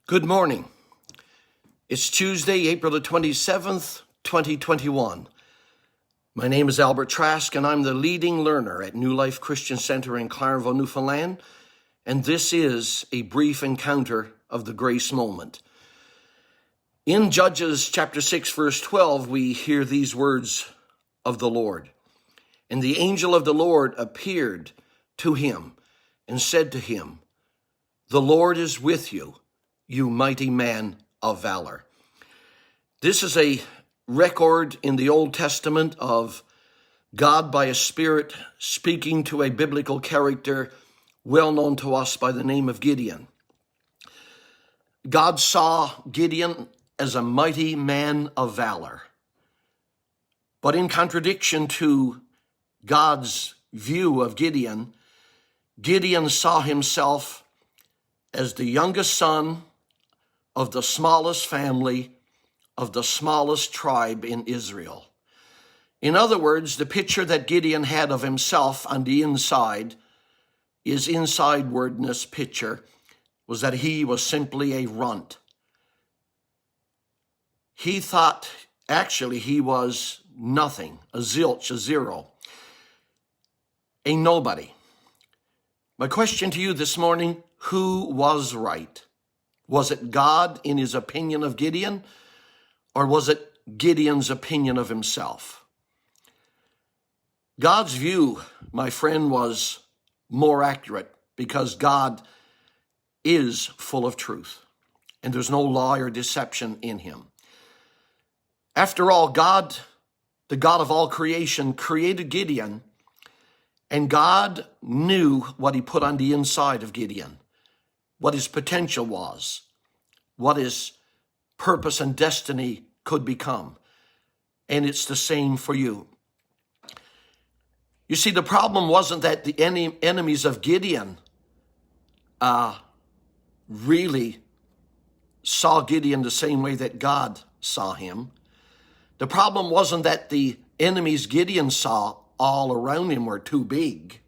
Good morning. It's Tuesday, April the 27th, 2021. My name is Albert Trask, and I'm the leading learner at New Life Christian Center in Clareville, Newfoundland, and this is a brief encounter of the grace moment. In Judges chapter 6, verse 12, we hear these words of the Lord. And the angel of the Lord appeared to him and said to him, "The Lord is with you, you mighty man of valor." This is a record in the Old Testament of God by a Spirit speaking to a biblical character well known to us by the name of Gideon. God saw Gideon as a mighty man of valor. But in contradiction to God's view of Gideon, Gideon saw himself as the youngest son of the smallest family of the smallest tribe in Israel. In other words, the picture that Gideon had of himself on the inside, his inside-wordness picture, was that he was simply a runt. He thought actually he was nothing, a zilch, a zero, a nobody. My question to you this morning, who was right? Was it God in his opinion of Gideon, or was it Gideon's opinion of himself? God's view, my friend, was more accurate because God is full of truth, and there's no lie or deception in him. After all, God, the God of all creation, created Gideon, and God knew what he put on the inside of Gideon, what his potential was, what his purpose and destiny could become. And it's the same for you. You see, the problem wasn't that the enemies of Gideon really saw Gideon the same way that God saw him. The problem wasn't that the enemies Gideon saw all around him were too big.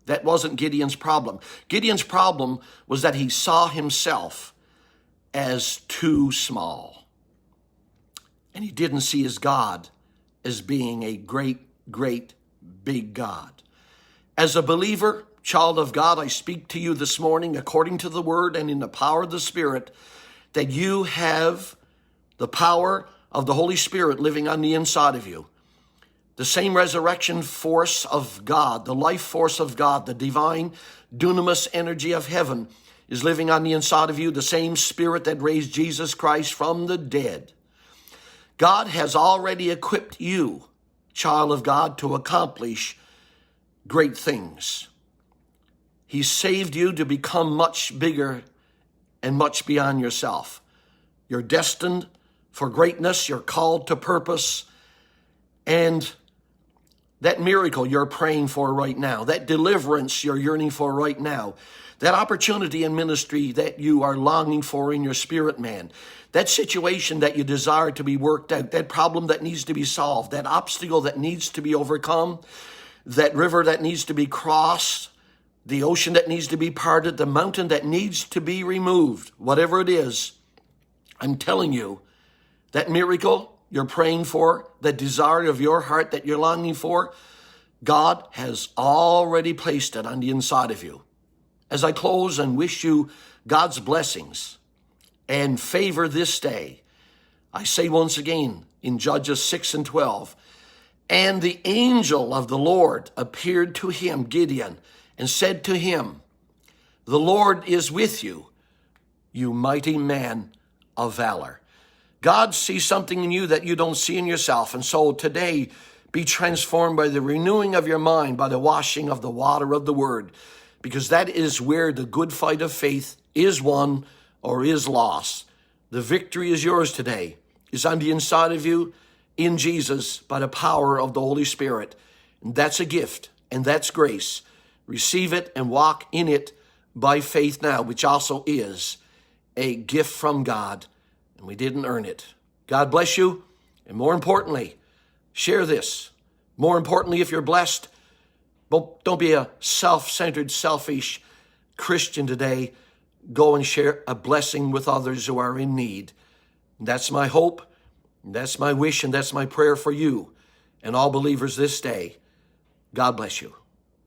That wasn't Gideon's problem. Gideon's problem was that he saw himself as too small. And he didn't see his God as being a great, great, big God. As a believer, child of God, I speak to you this morning according to the word and in the power of the Spirit, that you have the power of the Holy Spirit living on the inside of you. The same resurrection force of God, the life force of God, the divine dunamis energy of heaven is living on the inside of you, the same Spirit that raised Jesus Christ from the dead. God has already equipped you, child of God, to accomplish great things. He saved you to become much bigger and much beyond yourself. You're destined for greatness. You're called to purpose. And that miracle you're praying for right now, that deliverance you're yearning for right now, that opportunity in ministry that you are longing for in your spirit, man, that situation that you desire to be worked out, that problem that needs to be solved, that obstacle that needs to be overcome, that river that needs to be crossed, the ocean that needs to be parted, the mountain that needs to be removed, whatever it is, I'm telling you, that miracle you're praying for, the desire of your heart that you're longing for, God has already placed it on the inside of you. As I close and wish you God's blessings and favor this day, I say once again in Judges 6 and 12, and the angel of the Lord appeared to him, Gideon, and said to him, "The Lord is with you, you mighty man of valor." God sees something in you that you don't see in yourself. And so today, be transformed by the renewing of your mind, by the washing of the water of the word, because that is where the good fight of faith is won or is lost. The victory is yours today. It's on the inside of you in Jesus by the power of the Holy Spirit. And that's a gift, and that's grace. Receive it and walk in it by faith now, which also is a gift from God. And we didn't earn it. God bless you. And more importantly, share this. More importantly, if you're blessed, don't be a self-centered, selfish Christian today. go and share a blessing with others who are in need. That's my hope, that's my wish, and that's my prayer for you and all believers this day. God bless you.